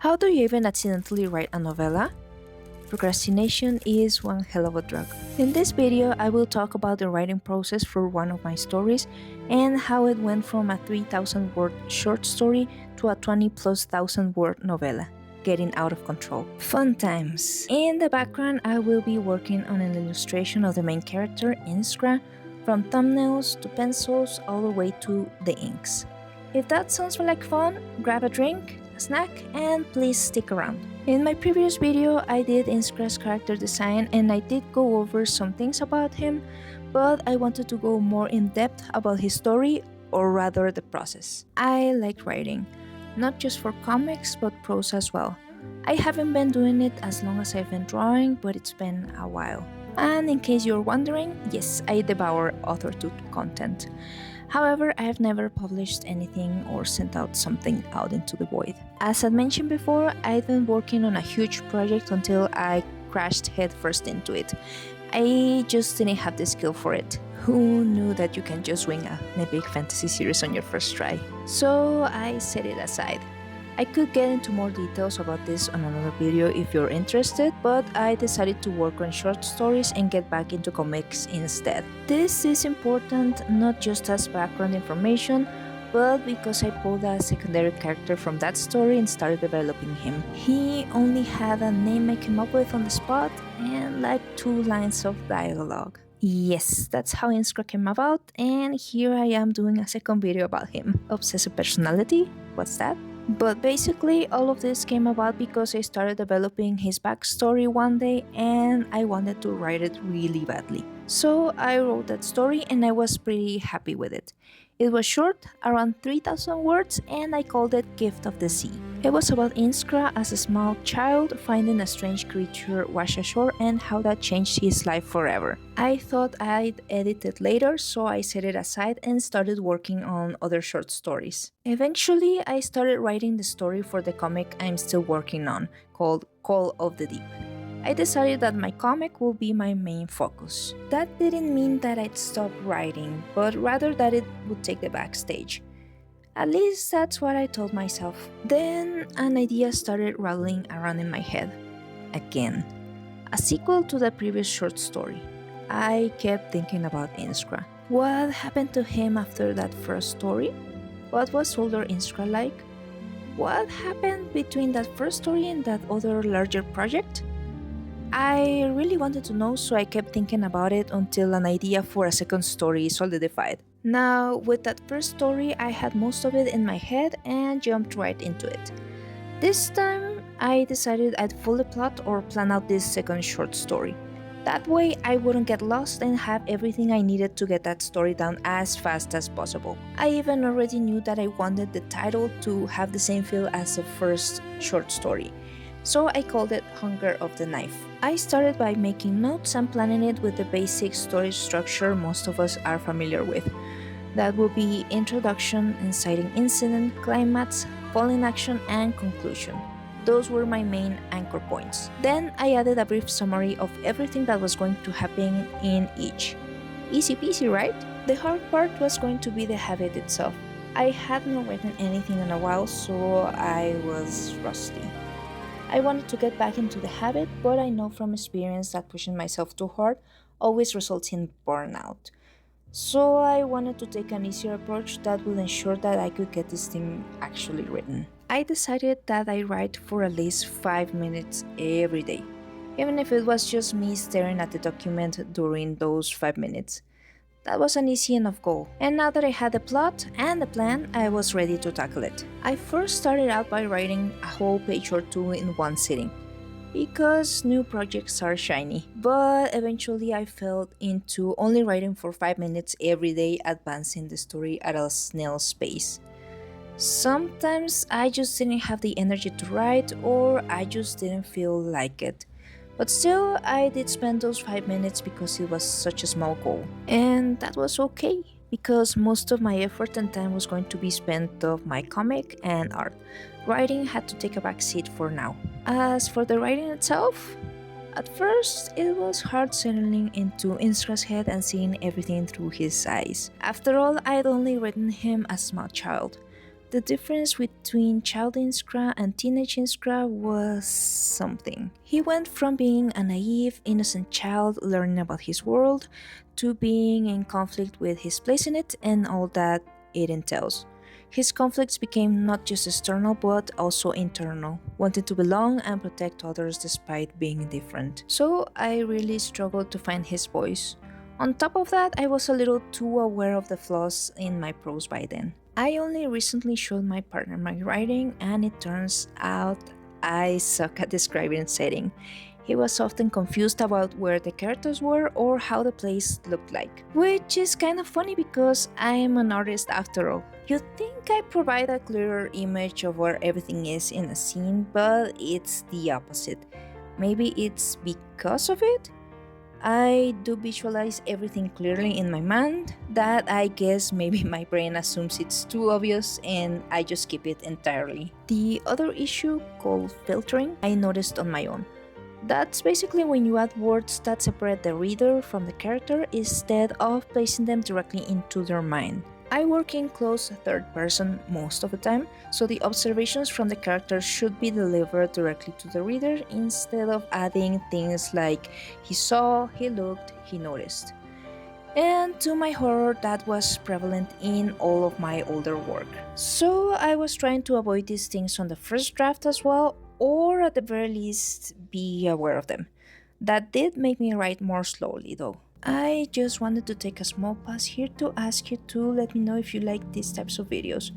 How do you even accidentally write a novella? Procrastination is one hell of a drug. In this video, I will talk about the writing process for one of my stories and how it went from a 3,000 word short story to a 20 plus thousand word novella, getting out of control. Fun times. In the background, I will be working on an illustration of the main character, Inskra, from thumbnails to pencils all the way to the inks. If that sounds like fun, grab a drink, a snack, and please stick around. In my previous video, I did Inskra's character design and I did go over some things about him, but I wanted to go more in depth about his story, or rather the process. I like writing, not just for comics but prose as well. I haven't been doing it as long as I've been drawing, but it's been a while. And in case you're wondering, yes, I devour author-tube content. However, I have never published anything or sent out something out into the void. As I mentioned before, I've been working on a huge project until I crashed headfirst into it. I just didn't have the skill for it. Who knew that you can just wing an epic fantasy series on your first try? So I set it aside. I could get into more details about this on another video if you're interested, but I decided to work on short stories and get back into comics instead. This is important not just as background information, but because I pulled a secondary character from that story and started developing him. He only had a name I came up with on the spot and like 2 lines of dialogue. Yes, that's how Inskra came about, and here I am doing a second video about him. Obsessive personality? What's that? But basically, all of this came about because I started developing his backstory one day and I wanted to write it really badly. So I wrote that story and I was pretty happy with it. It was short, around 3,000 words, and I called it Gift of the Sea. It was about Inskra as a small child finding a strange creature wash ashore and how that changed his life forever. I thought I'd edit it later, so I set it aside and started working on other short stories. Eventually, I started writing the story for the comic I'm still working on, called Call of the Deep. I decided that my comic will be my main focus. That didn't mean that I'd stop writing, but rather that it would take the backstage. At least that's what I told myself. Then an idea started rattling around in my head. Again. A sequel to the previous short story. I kept thinking about Inskra. What happened to him after that first story? What was older Inskra like? What happened between that first story and that other larger project? I really wanted to know, so I kept thinking about it until an idea for a second story solidified. Now, with that first story, I had most of it in my head and jumped right into it. This time, I decided I'd fully plot or plan out this second short story. That way, I wouldn't get lost and have everything I needed to get that story down as fast as possible. I even already knew that I wanted the title to have the same feel as the first short story. So I called it Hunger of the Knife. I started by making notes and planning it with the basic story structure most of us are familiar with. That would be introduction, inciting incident, climax, falling action, and conclusion. Those were my main anchor points. Then I added a brief summary of everything that was going to happen in each. Easy peasy, right? The hard part was going to be the habit itself. I had not written anything in a while, so I was rusty. I wanted to get back into the habit, but I know from experience that pushing myself too hard always results in burnout. So I wanted to take an easier approach that would ensure that I could get this thing actually written. I decided that I write for at least 5 minutes every day, even if it was just me staring at the document during those 5 minutes. That was an easy enough goal, and now that I had the plot and the plan, I was ready to tackle it. I first started out by writing a whole page or 2 in one sitting, because new projects are shiny, but eventually I fell into only writing for 5 minutes every day, advancing the story at a snail's pace. Sometimes I just didn't have the energy to write, or I just didn't feel like it. But still, I did spend those 5 minutes because it was such a small goal. And that was okay, because most of my effort and time was going to be spent on my comic and art. Writing had to take a back seat for now. As for the writing itself, at first it was hard settling into Inskra's head and seeing everything through his eyes. After all, I'd only written him as a small child. The difference between child Inskra and teenage Inskra was something. He went from being a naive, innocent child learning about his world to being in conflict with his place in it and all that it entails. His conflicts became not just external but also internal, wanting to belong and protect others despite being different. So I really struggled to find his voice. On top of that, I was a little too aware of the flaws in my prose by then. I only recently showed my partner my writing, and it turns out I suck at describing setting. He was often confused about where the characters were or how the place looked like. Which is kind of funny because I am an artist after all. You'd think I provide a clearer image of where everything is in a scene, but it's the opposite. Maybe it's because of it? I do visualize everything clearly in my mind, that I guess maybe my brain assumes it's too obvious and I just skip it entirely. The other issue, called filtering, I noticed on my own. That's basically when you add words that separate the reader from the character instead of placing them directly into their mind. I work in close third person most of the time, so the observations from the character should be delivered directly to the reader instead of adding things like he saw, he looked, he noticed. And to my horror, that was prevalent in all of my older work. So I was trying to avoid these things on the first draft as well, or at the very least be aware of them. That did make me write more slowly though. I just wanted to take a small pause here to ask you to let me know if you like these types of videos.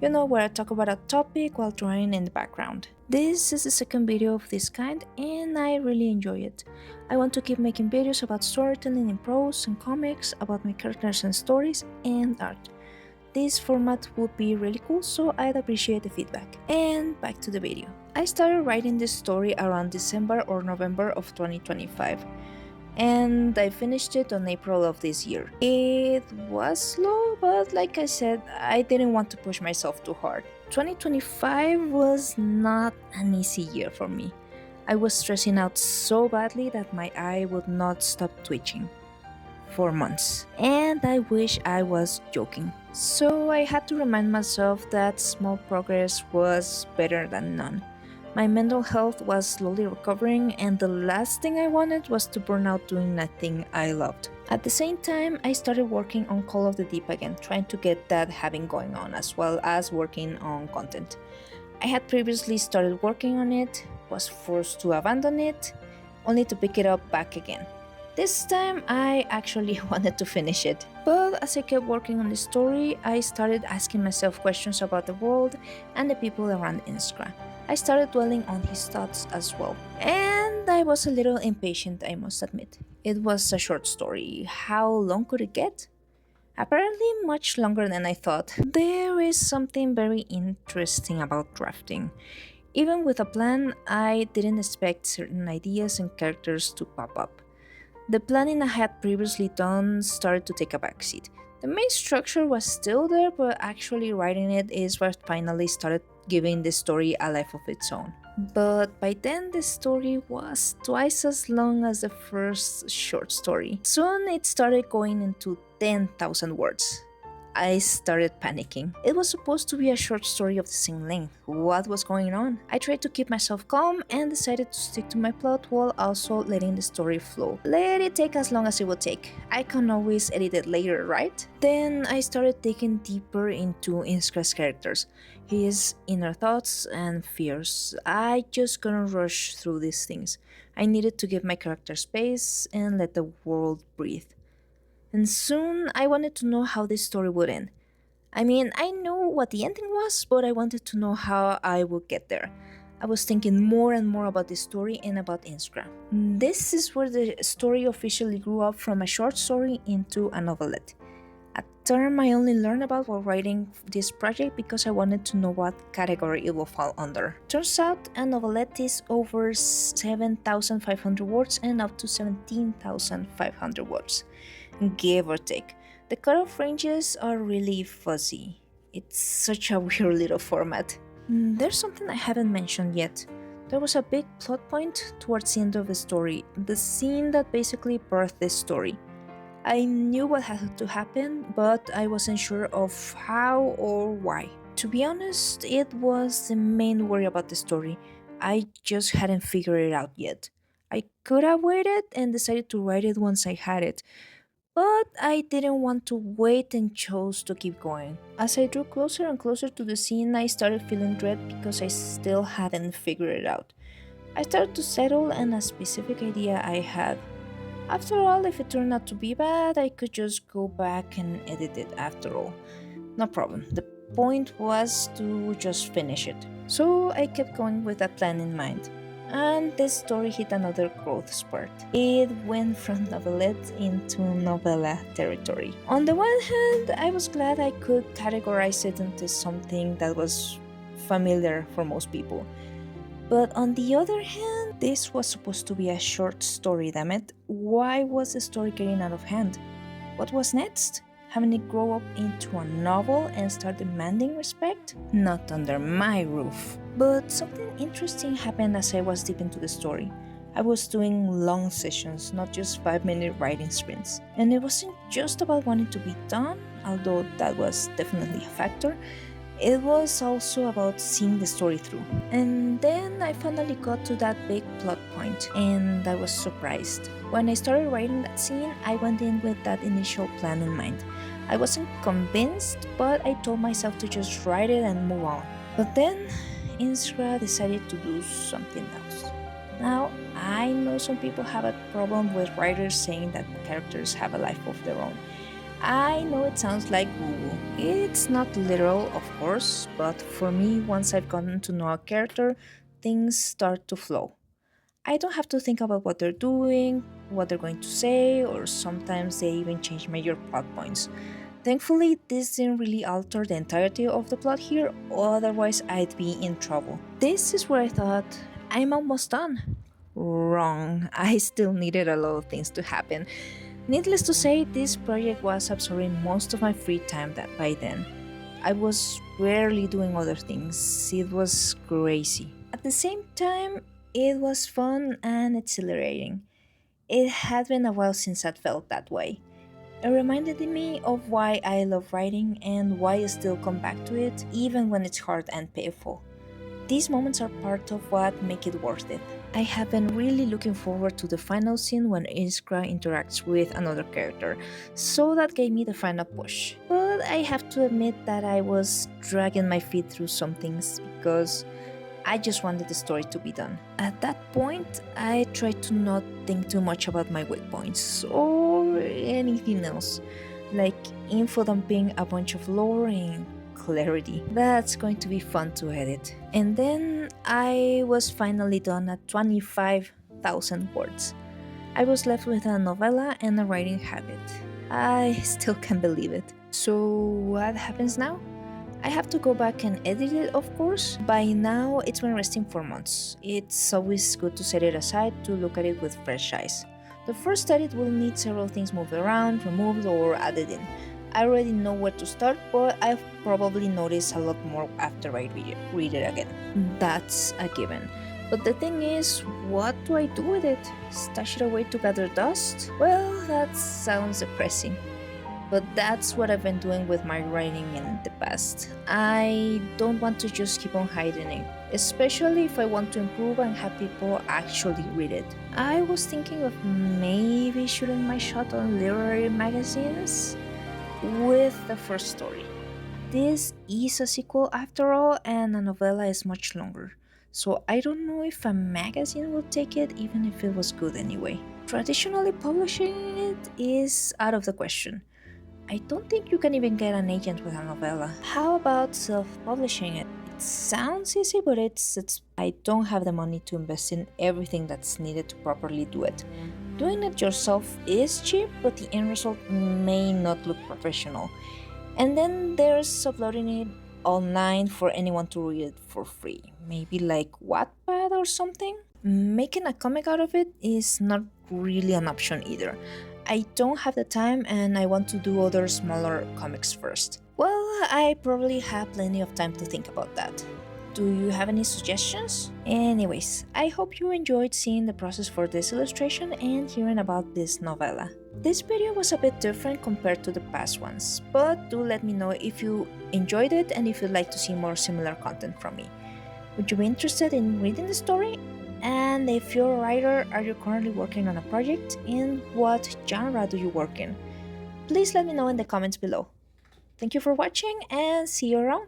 You know, where I talk about a topic while drawing in the background. This is the second video of this kind and I really enjoy it. I want to keep making videos about storytelling in prose and comics, about my characters and stories, and art. This format would be really cool, so I'd appreciate the feedback. And back to the video. I started writing this story around December or November of 2025. And I finished it on April of this year. It was slow, but like I said, I didn't want to push myself too hard. 2025 was not an easy year for me. I was stressing out so badly that my eye would not stop twitching for months, and I wish I was joking. So I had to remind myself that small progress was better than none. My mental health was slowly recovering, and the last thing I wanted was to burn out doing nothing I loved. At the same time, I started working on Call of the Deep again, trying to get that having going on as well as working on content. I had previously started working on it, was forced to abandon it, only to pick it up back again. This time I actually wanted to finish it. But as I kept working on the story, I started asking myself questions about the world and the people around Inskra. I started dwelling on his thoughts as well. And I was a little impatient, I must admit. It was a short story. How long could it get? Apparently much longer than I thought. There is something very interesting about drafting. Even with a plan, I didn't expect certain ideas and characters to pop up. The planning I had previously done started to take a backseat. The main structure was still there, but actually writing it is what finally started giving the story a life of its own. But by then the story was twice as long as the first short story. Soon it started going into 10,000 words. I started panicking. It was supposed to be a short story of the same length. What was going on? I tried to keep myself calm and decided to stick to my plot while also letting the story flow. Let it take as long as it would take. I can always edit it later, right? Then I started digging deeper into Inskra's characters, his inner thoughts and fears. I just couldn't rush through these things. I needed to give my character space and let the world breathe. And soon I wanted to know how this story would end. I mean, I knew what the ending was, but I wanted to know how I would get there. I was thinking more and more about this story and about Inskra. This is where the story officially grew up from a short story into a novelette. A term I only learned about while writing this project because I wanted to know what category it will fall under. Turns out a novelette is over 7,500 words and up to 17,500 words. Give or take. The cutoff ranges are really fuzzy. It's such a weird little format. There's something I haven't mentioned yet. There was a big plot point towards the end of the story, the scene that basically birthed this story. I knew what had to happen, but I wasn't sure of how or why. To be honest, it was the main worry about the story. I just hadn't figured it out yet. I could have waited and decided to write it once I had it, but I didn't want to wait and chose to keep going. As I drew closer and closer to the scene, I started feeling dread because I still hadn't figured it out. I started to settle on a specific idea I had. After all, if it turned out to be bad, I could just go back and edit it after all. No problem. The point was to just finish it. So I kept going with that plan in mind. And this story hit another growth spurt. It went from novelette into novella territory. On the one hand, I was glad I could categorize it into something that was familiar for most people. But on the other hand, this was supposed to be a short story, damn it. Why was the story getting out of hand? What was next? Having it grow up into a novel and start demanding respect? Not under my roof. But something interesting happened as I was deep into the story. I was doing long sessions, not just 5-minute writing sprints. And it wasn't just about wanting to be done, although that was definitely a factor. It was also about seeing the story through. And then I finally got to that big plot point, and I was surprised. When I started writing that scene, I went in with that initial plan in mind. I wasn't convinced, but I told myself to just write it and move on. But then, Inskra decided to do something else. Now, I know some people have a problem with writers saying that characters have a life of their own. I know it sounds like woo-woo. It's not literal, of course, but for me, once I've gotten to know a character, things start to flow. I don't have to think about what they're doing, what they're going to say, or sometimes they even change major plot points. Thankfully, this didn't really alter the entirety of the plot here, otherwise, I'd be in trouble. This is where I thought, I'm almost done. Wrong. I still needed a lot of things to happen. Needless to say, this project was absorbing most of my free time by then. I was rarely doing other things. It was crazy. At the same time, it was fun and exhilarating. It had been a while since I'd felt that way. It reminded me of why I love writing and why I still come back to it even when it's hard and painful. These moments are part of what make it worth it. I have been really looking forward to the final scene when Inskra interacts with another character, so that gave me the final push. But I have to admit that I was dragging my feet through some things because I just wanted the story to be done. At that point, I tried to not think too much about my weak points or anything else, like info dumping a bunch of lore and clarity. That's going to be fun to edit. And then I was finally done at 25,000 words. I was left with a novella and a writing habit. I still can't believe it. So, what happens now? I have to go back and edit it, of course. By now, it's been resting for months. It's always good to set it aside to look at it with fresh eyes. The first edit will need several things moved around, removed, or added in. I already know where to start, but I've probably noticed a lot more after I read it again. That's a given. But the thing is, what do I do with it? Stash it away to gather dust? Well, that sounds depressing. But that's what I've been doing with my writing in the past. I don't want to just keep on hiding it, especially if I want to improve and have people actually read it. I was thinking of maybe shooting my shot on literary magazines with the first story. This is a sequel after all, and a novella is much longer. So I don't know if a magazine would take it, even if it was good anyway. Traditionally publishing it is out of the question. I don't think you can even get an agent with a novella. How about self-publishing it? It sounds easy, but I don't have the money to invest in everything that's needed to properly do it. Doing it yourself is cheap, but the end result may not look professional. And then there's uploading it online for anyone to read it for free. Maybe like Wattpad or something? Making a comic out of it is not really an option either. I don't have the time and I want to do other smaller comics first. Well, I probably have plenty of time to think about that. Do you have any suggestions? Anyways, I hope you enjoyed seeing the process for this illustration and hearing about this novella. This video was a bit different compared to the past ones, but do let me know if you enjoyed it and if you'd like to see more similar content from me. Would you be interested in reading the story? And if you're a writer, are you currently working on a project? In what genre do you work in? Please let me know in the comments below. Thank you for watching and see you around.